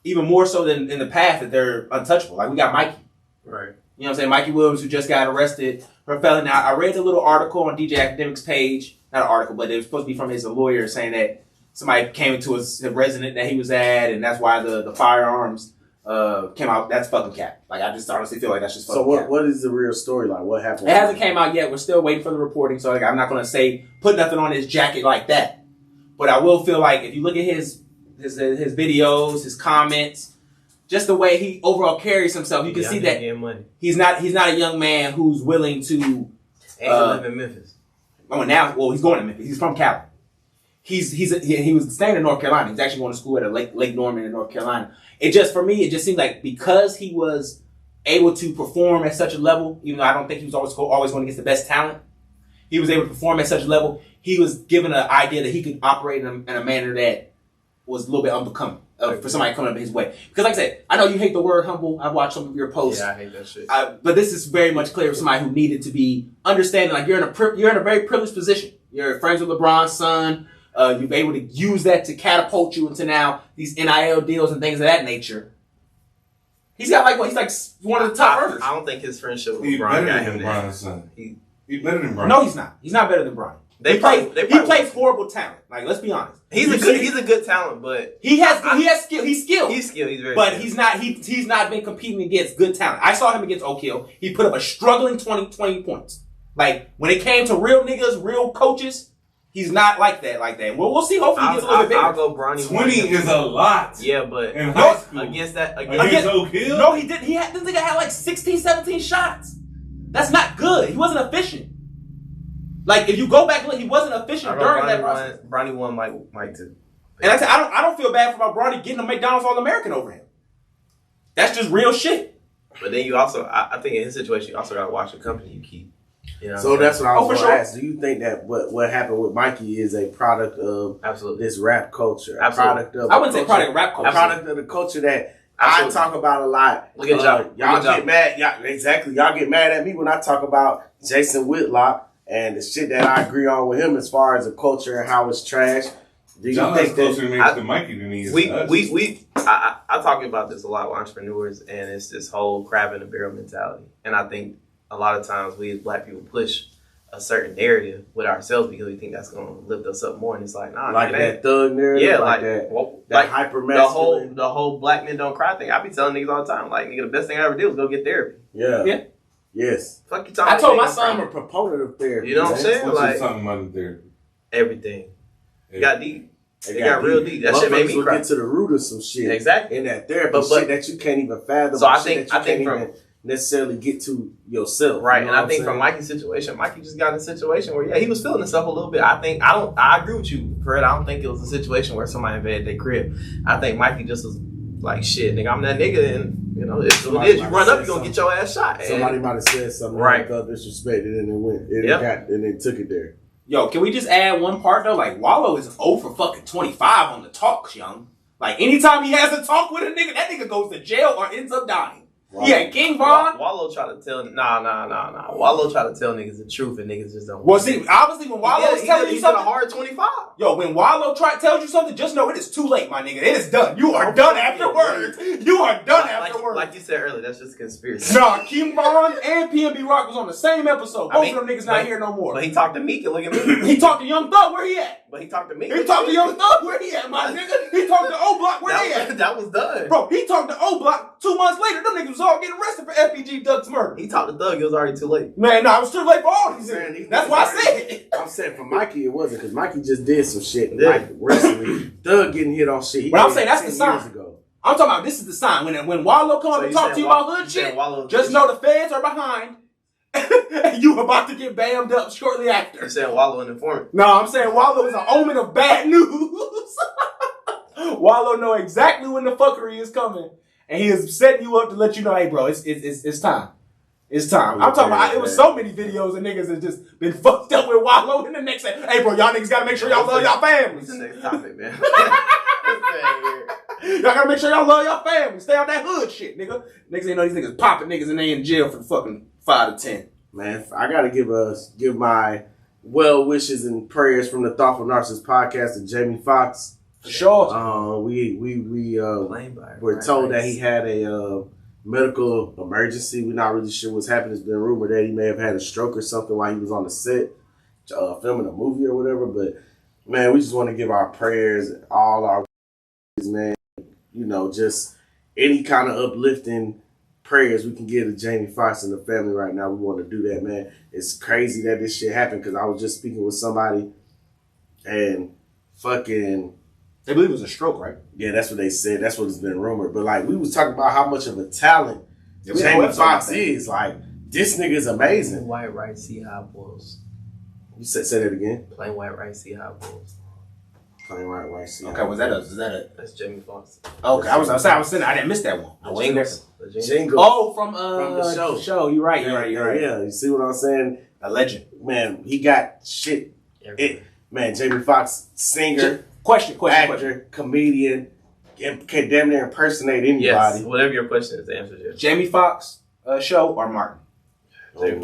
even more so than in the past that they're untouchable. Like we got Mikey. Right. You know what I'm saying? Mikey Williams, who just got arrested for felony. Now, I read the little article on DJ Academic's page. Not an article, but it was supposed to be from his lawyer saying that somebody came into his residence that he was at, and that's why the firearms came out. That's fucking cap. Like, I just honestly feel like that's just fucking cap. So what is the real story? Like, what happened? It hasn't came out yet. We're still waiting for the reporting, so like, I'm not going to put nothing on his jacket like that. But I will feel like if you look at his videos, his comments, just the way he overall carries himself, you can see that he's not a young man who's willing to. And he live in Memphis. Oh, now, he's going to Memphis. He's from Cali. He was staying in North Carolina. He's actually going to school at a Lake Norman in North Carolina. It just seemed like because he was able to perform at such a level, even though I don't think he was always going against the best talent, he was able to perform at such a level. He was given an idea that he could operate in a manner that was a little bit unbecoming for somebody coming up his way. Because like I said, I know you hate the word humble. I've watched some of your posts. Yeah, I hate that shit. But this is very much clear for somebody who needed to be understanding. Like you're in a very privileged position. You're friends with LeBron's son. You're able to use that to catapult you into now these NIL deals and things of that nature. He's got he's like one of the top earners. I don't think his friendship with He's LeBron better got than him LeBron's there. son. He's better than Bron. No, he's not. He's not better than Bron. He plays horrible talent. Like, let's be honest. He's a good talent, but he has skill. He's skilled. He's skilled. He's very but skilled. he's not been competing against good talent. I saw him against Oak Hill. He put up a struggling 20 points. Like when it came to real niggas, real coaches, he's not like that. We'll see. Hopefully he gets a little bit bigger. I'll go Bronny. 20 is a lot. Yeah, but in high school. against Oak Hill? No, he didn't. This nigga had like 16, 17 shots. That's not good. He wasn't efficient. Like if you go back, look, he wasn't efficient during that process. Bronny won Mike too. And I don't feel bad about Bronny getting a McDonald's All-American over him. That's just real shit. But then you also, I think in his situation, you also got to watch the company you keep. You know So that's what I was going to sure. ask. Do you think that what happened with Mikey is a product of this rap culture? Absolutely. I wouldn't say product of rap culture. A product of the culture that I talk about a lot. Look at y'all. Y'all get mad. Y'all get mad at me when I talk about Jason Whitlock and the shit that I agree on with him as far as the culture and how it's trash. Do you think closer to Mikey than he is to us? I talk about this a lot with entrepreneurs, and it's this whole crab in the barrel mentality. And I think a lot of times we as black people push a certain narrative with ourselves because we think that's going to lift us up more. And it's like, nah, like that thug narrative, yeah, like that hyper masculine. The whole black men don't cry thing. I be telling niggas all the time, like, nigga, the best thing I ever did was go get therapy. Yeah. Yes. Fuck you talking. I told my son I'm a proponent of therapy. You know what I'm saying? What's Like talking about therapy? Everything. Yeah. It got deep. It got real deep. That shit made me cry. Get to the root of some shit. Exactly. In that therapy, shit that you can't even fathom. So I think think even necessarily get to yourself. Right, you know and I think from Mikey's situation, Mikey just got in a situation where he was feeling himself a little bit. I agree with you, Fred. I don't think it was a situation where somebody invaded their crib. I think Mikey just was like, shit, nigga, I'm that nigga, and it's what it is. You run up, you gonna get your ass shot. Somebody might have said something, right? Felt disrespected, and it went, and it took it there. Yo, can we just add one part though? Like Wallow is 0 for fucking 25 on the talks, young. Like anytime he has a talk with a nigga, that nigga goes to jail or ends up dying. Yeah, King Von. Wallow try to tell nah. Wallow try to tell niggas the truth and niggas just don't. Well, see, obviously when Wallow's telling you something, a hard 25. Yo, when Wallow tells you something, just know it is too late, my nigga. It is done. You are done afterwards. You are done afterwards. Like you said earlier, that's just a conspiracy. Nah, King Von and PNB Rock was on the same episode. Both of them niggas not here no more. But he talked to Meek and look at me. He talked to Young Thug. Where he at? But he talked to Meek. He talked to Young Thug. Where he at, my nigga? He talked to O Block. Where he at? That was done. Bro, he talked to O Block 2 months later. Them niggas was all getting arrested for FBG Doug's murder. He talked to Thug. It was already too late. Man, no, it was too late for all these niggas. That's why I said it. I'm saying for Mikey, it wasn't because Mikey just did some shit. Yeah. Like recently, Thug getting hit on shit. But I'm saying that's the sign. Years ago. I'm talking about this is the sign. When Wallow come up and talk to you about hood shit, just know the feds are behind. And you about to get bammed up shortly after. You're saying Wallow an informant? No, I'm saying Wallow is an omen of bad news. Wallow know exactly when the fuckery is coming, and he is setting you up to let you know, hey, bro, it's time. It's time. I'm talking about, it was so many videos of niggas that just been fucked up with Wallow in the next, hey, bro, y'all niggas gotta make sure y'all love y'all families. What's the next topic, man? Y'all gotta make sure y'all love y'all families. Stay on that hood shit, nigga. Niggas ain't know these niggas popping niggas and they in jail for fucking 5 to 10. Man, I gotta give my well wishes and prayers from the Thoughtful Narcissist podcast to Jamie Foxx. For sure. We were told that he had a medical emergency. We're not really sure what's happened. It's been rumored that he may have had a stroke or something while he was on the set filming a movie or whatever. But man, we just want to give our prayers, all our man, just any kind of uplifting prayers we can give to Jamie Foxx and the family right now. We want to do that, man. It's crazy that this shit happened because I was just speaking with somebody and fucking... They believe it was a stroke, right? Yeah, that's what they said. That's what it's been rumored. But like, we was talking about how much of a talent Jamie Foxx is. Like, this nigga is amazing. White rice, see how it boils. You say that again? Plain white rice, see how it boils. Plain white rice. Okay, was that a? That's Jamie Foxx. Okay, I was saying I didn't miss that one. The Jingle. Oh, from the show. You're right. Yeah, you see what I'm saying? A legend. Man, he got shit. Jamie Foxx, singer, Question. actor, comedian, can damn near impersonate anybody. Yes, whatever your question is, the answer is yes. Jamie Foxx show or Martin? Jamie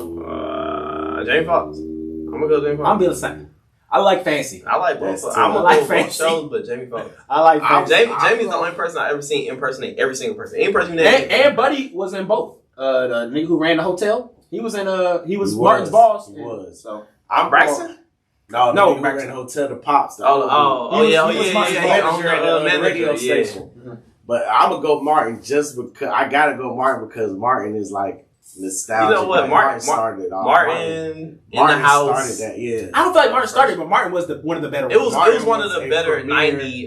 Foxx. I'm gonna go Jamie Foxx. I'm being the same. I like fancy. I like both. I'm gonna like fancy shows, but Jamie Foxx. I like fancy. Jamie's the only person I've ever seen impersonate every single person. And Buddy was in both. The nigga who ran the hotel. He was Martin's boss. He was. So I'm Braxton. No, we were in the hotel to Pops. He was on the radio station. Mm-hmm. But I'm gonna go Martin just because I gotta go Martin because Martin is like nostalgic. You know what? Martin started it all. Martin in the house started that. Yeah. I don't feel like Martin started, but Martin was one of the better. It was Martin one of the better 90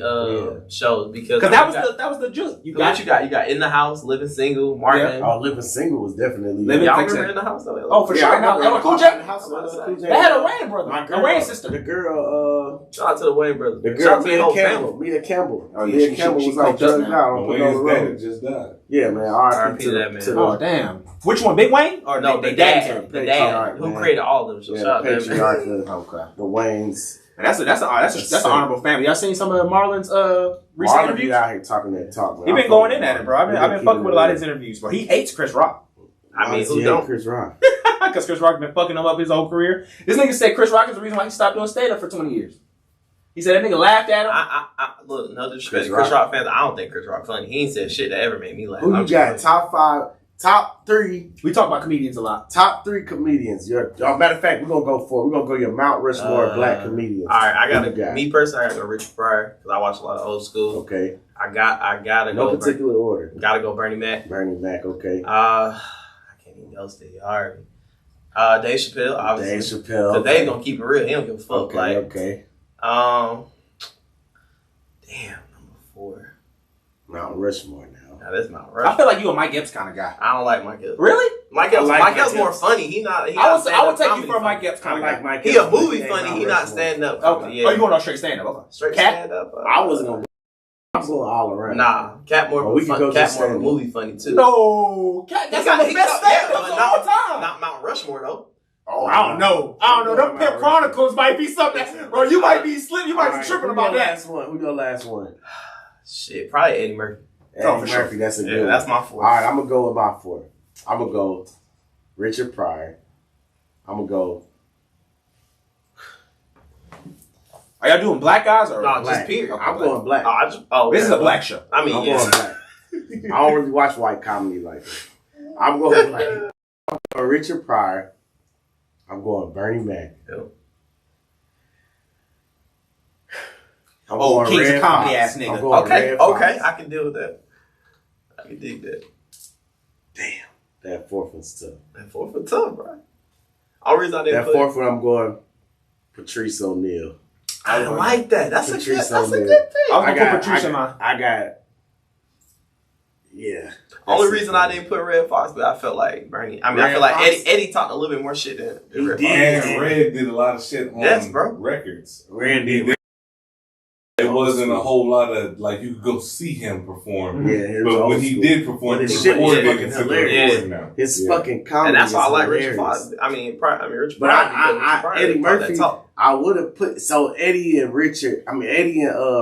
shows because that was the juke. You got In the House, Living Single, Martin. Yeah. Oh, Living Single was definitely Y'all remember In the House though? Oh, for sure. Cool J. They had a Wayne brother, a Wayne sister. The girl. Shout out to the Wayne brothers. The girl Mia Campbell. Oh yeah, Mia Campbell was like drugged out. Wayne's just died. Yeah, man. R.I.P. to that man. Oh damn. Which one, Big Wayne or no? The dad who created all of them. So shout out to them. Okay. The Waynes. And that's an honorable family. Y'all seen some of Marlon's recent interviews? He out here talking that talk. Man. He been going in at it, bro. I've been fucking with a lot of his interviews, bro. He hates Chris Rock. I mean, who don't? Chris Rock? Because Chris Rock been fucking him up his whole career. This nigga said Chris Rock is the reason why he stopped doing stand up for 20 years. He said that nigga laughed at him. Look, no disrespect to Chris Rock fans. I don't think Chris Rock funny. He ain't said shit that ever made me laugh. Who you got? Top 3. We talk about comedians a lot. Top 3 comedians. Matter of fact, we're gonna go your Mount Rushmore black comedians. All right, I gotta. Me personally, I gotta go Richard Pryor because I watch a lot of old school. Okay. I gotta go. No particular order. Gotta go Bernie Mac. Bernie Mac. Okay. I can't even go Steve Harvey. Dave Chappelle, obviously. Dave Chappelle. Cause Dave gonna keep it real. He don't give a fuck. Okay. Damn, number 4. Mount Rushmore now. Now that's Mount Rushmore. I feel like you a Mike Epps kind of guy. I don't like Mike Epps. Really? Mike Epps more funny. I would take you for a Mike Epps kind of guy. Mike He a movie funny. He not stand up. Okay. Yeah. Oh, you going on straight stand up? Okay. Straight stand up. I wasn't gonna. I'm going all around. Nah, Cat more of a movie funny too. No, Cat. That's not the best stand up of all time. Not Mount Rushmore though. Oh, I don't know. Them Pimp Chronicles might be something. Bro, you might be slipping. You might be tripping about that. Who your last one? Shit, probably Eddie Murphy. Eddie Murphy, that's a good one. That's my fourth. All right, I'm going to go with my fourth. I'm going to go Richard Pryor. I'm going to go... Are y'all doing black guys or No, black? just period. I'm going black. This is a black show. I mean, I'm going black. I don't really watch white comedy like that. I'm going black. I'm going Richard Pryor. I'm going Bernie Mac. Yep. I'm going King's Red a comedy Fox. ass nigga. I'm going Red Fox. Okay, I can deal with that. I can dig that. Damn, that fourth one's tough. That fourth was tough, bro. All reason I didn't That put fourth one, I'm going Patrice O'Neal. I like that. That's a Patrice good O'Neal. pick. I was gonna put Patrice in mine. I got, yeah. Only reason I didn't put Red Fox, but I felt like Bernie. I mean, I Red feel like Fox? Eddie talked a little bit more shit than He Red did. Fox. And Red did a lot of shit on Yes, bro. records. Red He did. did. It wasn't a whole lot of like you could go see him perform. Yeah, it was But old when he school. did perform, But his he shit was recorded it fucking and took the hilarious. recording now. His Yeah. fucking comedy. And that's why I is like Richard hilarious. Fox. I mean, Richard But Pryor. Eddie Murphy, I would have put Eddie and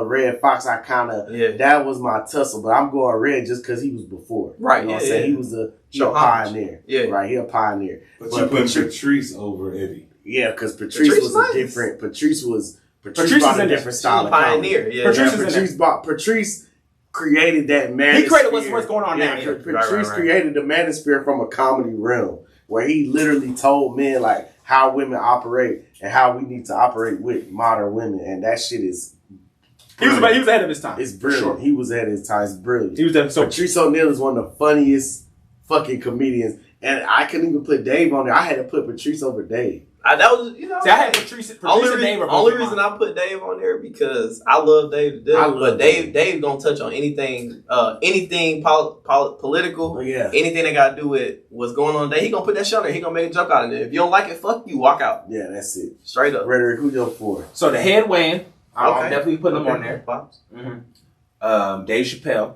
Red Fox. I kind of that was my tussle, but I'm going Red just because he was before. Right, You know what I'm yeah, saying? yeah. He was a Show homage. pioneer. Yeah. Right. He a pioneer. But you put Patrice over Eddie. Yeah, because Patrice was nice. a different. Patrice Patrice brought is a in different there. style of comedy. Pioneer. Yeah. Patrice created that manosphere. He created what's going on now. Patrice Right. created the manosphere from a comedy realm where he literally told men like how women operate and how we need to operate with modern women, and that shit is. He was ahead of his time. It's brilliant. Sure. He was ahead of his time. It's brilliant. He was definitely so. Patrice O'Neal is one of the funniest fucking comedians, and I couldn't even put Dave on there. I had to put Patrice over Dave. That was, you know. See, I had Patrice and Dave. Only reason I put Dave on there because I love Dave to death. But Dave gonna touch on anything political. Oh, yeah. Anything that got to do with what's going on today. He gonna put that shit on there. He gonna make a joke out of it. If you don't like it, fuck you, walk out. Yeah, that's it. Straight up. Rhetoric, who your for? So the head weighing, I'm definitely putting him on there. Pops. Dave Chappelle.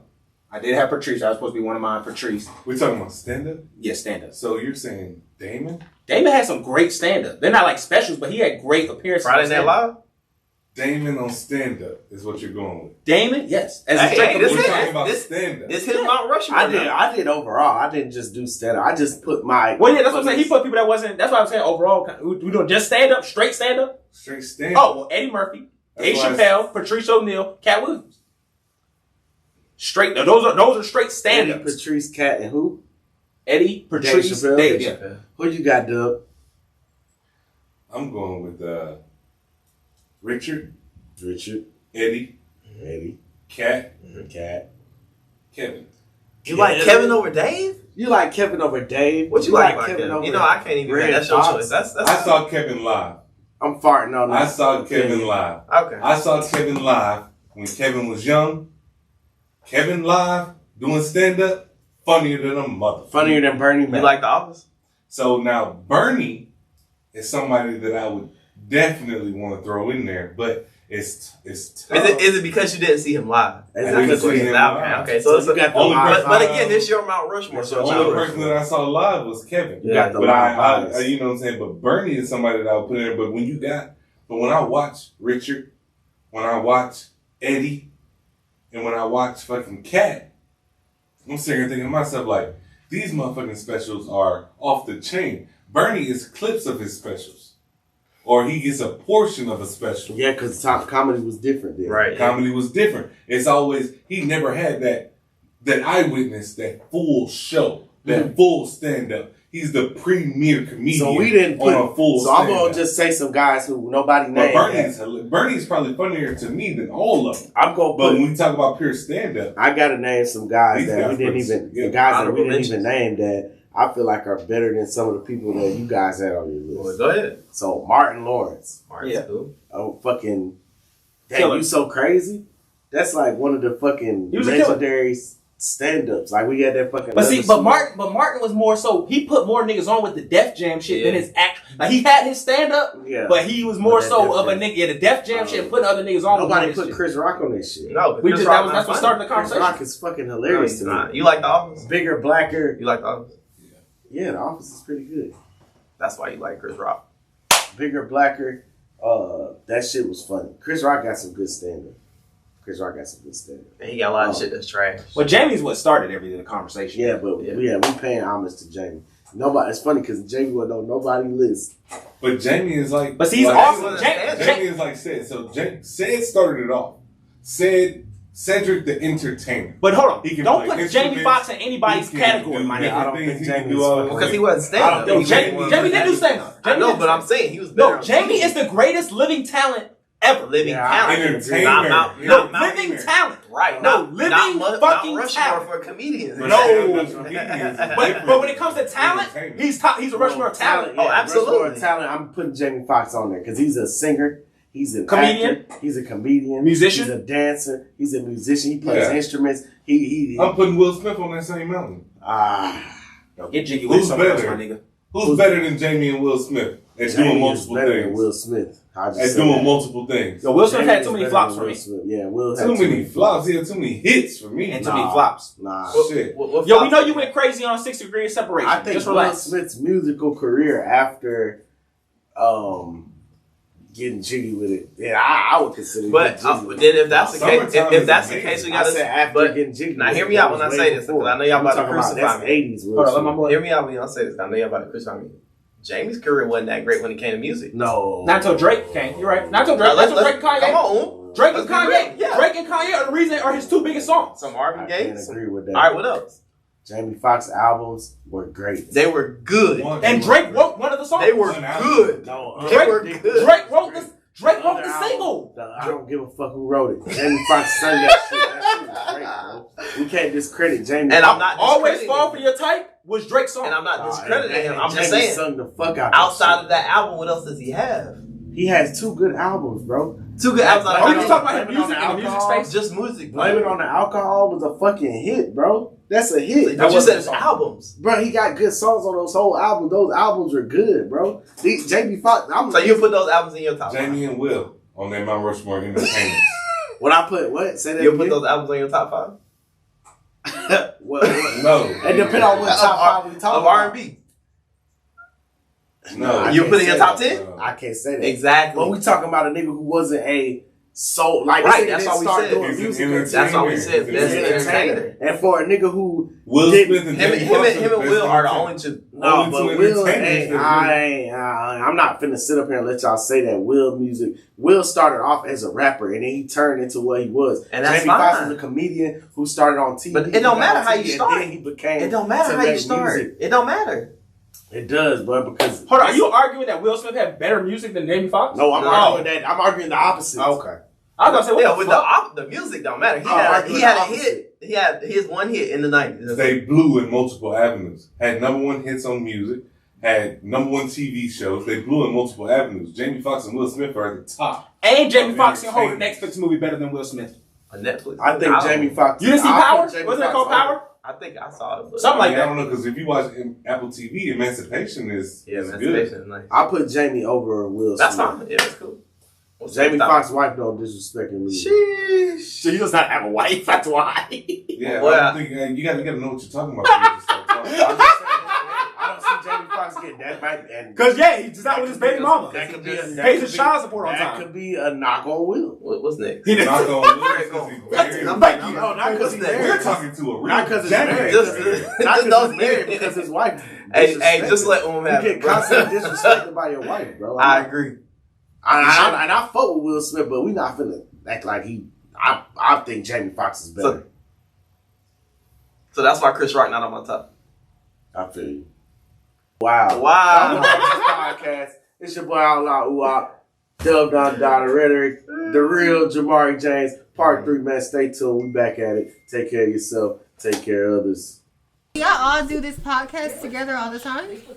I did have Patrice. That was supposed to be one of mine. Patrice. We're talking about stand-up? Yeah, stand-up. So you're saying Damon? Damon had some great stand-up. They're not like specials, but he had great appearances. Friday Night Live? Damon on stand-up is what you're going with. Damon? Yes. As a Hey, straight this We're comedian. talking about stand-up. This hit Mount Rushmore. I did overall. I didn't just do stand up. I just put my. Well, yeah, that's what I'm saying. He put people that wasn't. That's what I'm saying. Overall, we doing just stand-up, straight stand-up. Straight stand-up. Oh, well, Eddie Murphy, Dave That's why Chappelle, Patrice O'Neal, Cat Williams. Straight. Those are straight Eddie, stand-ups. Patrice, Cat, and who? Eddie, Patrice, Chappelle? Dave. Yeah. Who you got, Dub? I'm going with Richard, Eddie, Cat, Cat. Kevin. You like Kevin over Dave? You like Kevin over Dave? What you like about Kevin? You know, I can't even. Red That's your Fox? choice. That's I saw Kevin live. I'm farting on that. I saw Kevin live. Okay. I saw Kevin live when Kevin was young. Kevin live doing stand-up, funnier than a motherfucker. Funnier than Bernie Mac. You like The Office? So now Bernie is somebody that I would definitely want to throw in there, but it's tough. Is it because you didn't see him live? Is I it didn't because see we him Okay, okay. So it's you got the only live but bias. again, this is your Mount Rushmore. The So only it's person that I saw live was Kevin. You got the But live I, bias. you know what I'm saying? But Bernie is somebody that I would put in there. But when I watch Richard, when I watch Eddie, and when I watch fucking Cat, I'm sitting here thinking to myself, like, these motherfucking specials are off the chain. Bernie is clips of his specials. Or he gets a portion of a special. Yeah, because comedy was different then. Right. Comedy was different. It's always, he never had that eyewitness, that full show, that full stand-up. He's the premier comedian So we didn't put. on a full So I'm stand-up. gonna just say some guys who nobody But named. Bernie's probably funnier to me than all of them. I'm gonna But put. when we talk about pure stand-up, I gotta name some guys These that guys we didn't pretty- even. yeah. The guys that we Honorable didn't even name that I feel like are better than some of the people that you guys had on your list. Well, go ahead. So Martin Lawrence. Martin's Yeah. cool. Oh, fucking. Damn, Killer. you so crazy? That's like one of the fucking He was a killer. legendary stand-ups. Like we had that fucking. But see, leather but suit. Martin was more so. He put more niggas on with the Def Jam shit than Yeah. his act. Like he had his stand up, Yeah. but he was more But that so Def of a Jam. nigga. Yeah, the Def Jam shit, and putting other niggas on. Nobody with put shit. Chris Rock on this shit. No, but We Chris just Rock not that's what funny. started the Chris conversation. Rock is fucking hilarious to Nah, me. you like The Office? Bigger, blacker. You like The Office? Yeah, The Office is pretty good. That's why you like Chris Rock. Bigger, blacker. That shit was funny. Chris Rock got some good stand-up. And he got a lot of shit that's trash. Well, Jamie's what started every conversation. Yeah, but we paying homage to Jamie. Nobody. It's funny because Jamie would know nobody list. But Jamie is like, but see, he's like, awesome. Jamie is like Sid. So Sid started it off. Cedric the Entertainer. But hold on, He can don't play put Jamie Foxx in instruments. anybody's He can category, do my different nigga. I don't things. think He can Jamie's do all fucking- Because he wasn't stand-up. No, Jamie did stand up. But I'm saying he was better. No, Jamie is the greatest living talent ever. living Yeah, talent. Entertainer. Not Living Mount- talent. Right. No, Not living Mount fucking Rushmore talent. for comedians. But when it comes to talent, he's a Rushmore of talent. Oh, absolutely. Rushmore talent. I'm putting Jamie Foxx on there because he's a singer. He's a Comedian. actor, he's a comedian. Musician. He's a dancer. He's a musician. He plays instruments. I'm putting Will Smith on that same mountain. Yo, get jiggy with Who's something else, better? my nigga. Who's better than Jamie and Will Smith at Jamie doing is multiple better than things? Will Smith. I just At said doing that. multiple things. Yo, Will Smith Jamie had is too many better flops than for Will me. Smith. Yeah, Will had Too many flops. He had too many hits for me. And too many flops. Nah. Shit. Yo, we know you went crazy on 6 Degrees of Separation. I think Just Will relax. Smith's musical career after getting jiggy with it. Yeah, I would consider. But getting jiggy with then it. if that's the case, if that's the case, we I gotta. said after But getting jiggy. now with hear it. me out That when I was say way this, 'cause before. I know y'all I'm about to talking crucify that's me. 80s. Will Hold on, let Smith. my boy. Hear me out when I say this. 'Cause I know y'all about to crucify me. Jamie's career wasn't that great when it came to music. No. Not until Drake came. You're right. Not until Drake. Not until Drake and Kanye. Come on. Drake and Let's be Kanye. real. Yeah. Drake and Kanye are the reason are his two biggest songs. Some Marvin I Gaye. can't agree with that. All right, what else? Jamie Foxx albums were great. They were good. And Drake wrote one of the songs. They were good. No, They were good. Drake wrote the single. I don't give a fuck who wrote it. Jamie Foxx sang that shit. That shit was great, bro. We can't discredit Jamie. And I'm not Always discrediting Fall him. for Your Type was Drake's song. And I'm not discrediting him. I'm Jamie just saying. sung the fuck out. Outside of that album, what else does he have? He has two good albums, bro. Two good albums. Are we just talking about Blame his it on music the in the music alcohol. space? Just music. Blame It on the Alcohol was a fucking hit, bro. That's a hit. But you said it's albums. Bro, he got good songs on those whole albums. Those albums are good, bro. Jamie Foxx. So you put those albums in your top Jamie and Will on that Mount Rushmore Entertainment. When I put what? Say that You again? put those albums on your top 5 what? No. It depends on what top five we talking of about. R&B. No. I You can't put it in say your top that. 10? I can't say that. Exactly. But we talking about a nigga who wasn't a soul like Right, this nigga that's didn't all we start said. doing He's an music entertainer. until That's all we said. He's Best an entertainer. And for a nigga who Will did- Smith and Him Jamie Foxx and the Will best are the entertainers. only two. no, Only but two Will entertainers ain't, that I'm not finna sit up here and let y'all say that Will started off as a rapper and then he turned into what he was. And that's Jamie Foxx fine. was a comedian who started on TV. But it don't matter how you and start. then he became It don't matter to how you make start. music. It don't matter. It does, bro, because Hold on, are you arguing that Will Smith had better music than Jamie Foxx? No, I'm No. arguing that. I'm arguing the opposite. Okay. I was gonna say, what Yeah, the with fuck? the music don't matter. He Oh, had arguing he had the a opposite. hit. He had his one hit in the 90s. They blew in multiple avenues. Had number one hits on music. Had number one TV shows. They blew in multiple avenues. Jamie Foxx and Will Smith are at the top. And Jamie Of Foxx can hold an entertainment. Netflix movie better than Will Smith. On Netflix. I think Jamie Foxx. You didn't see I'll Power? put Jamie Wasn't it Foxx called over- Power? I think I saw it. But Something like I that. don't know, because if you watch Apple TV, Emancipation is Yeah, is Emancipation good. is nice. I'll put Jamie over Will Smith. That's fine. Yeah, that's cool. Jamie Foxx's wife don't disrespect him. Sheesh. So he does not have a wife, that's why. Yeah, Well, I don't think you gotta know what you're talking about. When you just start talking. I'm just saying, I don't see Jamie Foxx get that back. And Because, yeah, he's not with his baby mama. that could be a, that Pays could his be- child support on that time. could be a knock on Will. What's next? He didn't. Knock on wood, because he's married. Thank you. No, not because he's What's that? We're married. talking to a real Not because he's jackass. married. Just- Not because don't he's married, hear it. because his wife. Hey, just let him have You it. get bro. constantly disrespected by your wife, bro. I agree. And I fuck with Will Smith, but we not finna act like he. I think Jamie Foxx is better. So that's why Chris Rock not on my top. I feel you. Wow. Wow. Podcast. It's your boy Outlaw Uwap. Dub Don Dada Rhetoric. The real Jamari James. Part 3, man. Stay tuned. We back at it. Take care of yourself. Take care of others. Y'all all do this podcast together all the time?